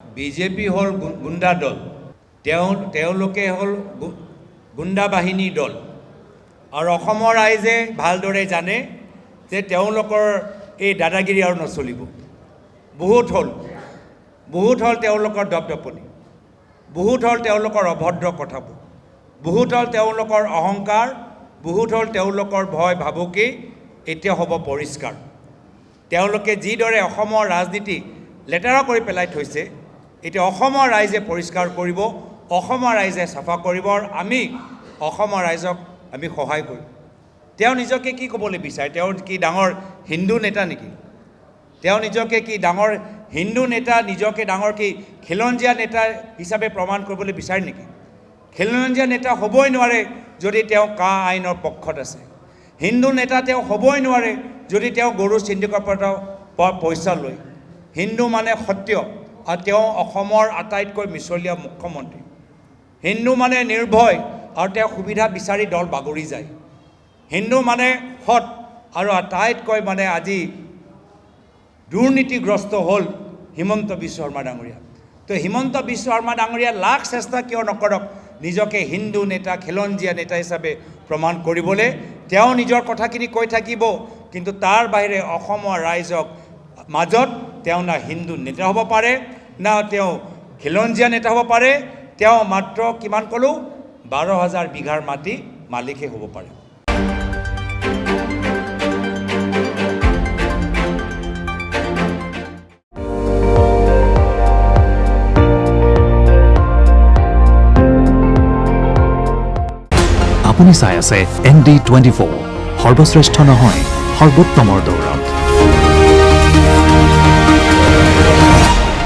BJP হ'ল গুণ্ডা দল, তেওঁলোকে হ'ল গুণ্ডা বাহিনীৰ দল। আৰু অসমৰ ৰাইজে ভালদৰে জানে যে তেওঁলোকৰ এই দাদাগিৰি আৰু নচলিব। বহুত হ'ল তেওঁলোকৰ দপদপনি, বহুত হ'ল তেওঁলোকৰ অভদ্ৰ কথাবোৰ, বহুত হ'ল তেওঁলোকৰ অহংকাৰ, বহুত হ'ল তেওঁলোকৰ ভয় ভাবুকি। এতিয়া হ'ব পৰিষ্কাৰ। তেওঁলোকে যিদৰে অসমৰ ৰাজনীতি লেতেৰা কৰি পেলাই থৈছে, এতিয়া অসমৰ ৰাইজে পৰিষ্কাৰ কৰিব, অসমৰ ৰাইজে চাফা কৰিব, আৰু আমি অসমৰ ৰাইজক আমি সহায় কৰিম। তেওঁ নিজকে কি ক'বলৈ বিচাৰে? তেওঁ কি ডাঙৰ হিন্দু নেতা নেকি? তেওঁ নিজকে কি ডাঙৰ হিন্দু নেতা, নিজকে ডাঙৰ কি খিলঞ্জীয়া নেতা হিচাপে প্ৰমাণ কৰিবলৈ বিচাৰে নেকি? খিলঞ্জীয়া নেতা হ'বই নোৱাৰে যদি তেওঁ কা আইনৰ পক্ষত আছে। হিন্দু নেতা তেওঁ হ'বই নোৱাৰে যদি তেওঁ গৰু চিণ্ডিকৰ পৰা পইচা লয়। হিন্দু মানে সত্য, আৰু তেওঁ অসমৰ আটাইতকৈ মিছলীয়া মুখ্যমন্ত্ৰী। হিন্দু মানে নিৰ্ভয়, আৰু তেওঁ সুবিধা বিচাৰি দল বাগৰি যায়। হিন্দু মানে সৎ, আৰু আটাইতকৈ মানে আজি দুৰ্নীতিগ্ৰস্ত হ'ল হিমন্ত বিশ্ব শৰ্মা ডাঙৰীয়া। তো হিমন্ত বিশ্ব শৰ্মা ডাঙৰীয়া লাখ চেষ্টা কিয় নকৰক নিজকে হিন্দু নেতা, খিলঞ্জীয়া নেতা হিচাপে প্ৰমাণ কৰিবলৈ। তেওঁ নিজৰ কথাখিনি কৈ থাকিব, কিন্তু তাৰ বাহিৰে অসমৰ ৰাইজক মাজত তেওঁ না হিন্দু নেতা হ'ব পাৰে, না তেওঁ খিলঞ্জীয়া নেতা হ'ব পাৰে। তেওঁ মাত্ৰ কিমান ক'লোঁ 12,000 বিঘাৰ মাটি মালিকহে হ'ব পাৰে। আপুনি চাই আছে ND24, সৰ্বশ্ৰেষ্ঠ নহয় সৰ্বোত্তমৰ দৌৰ।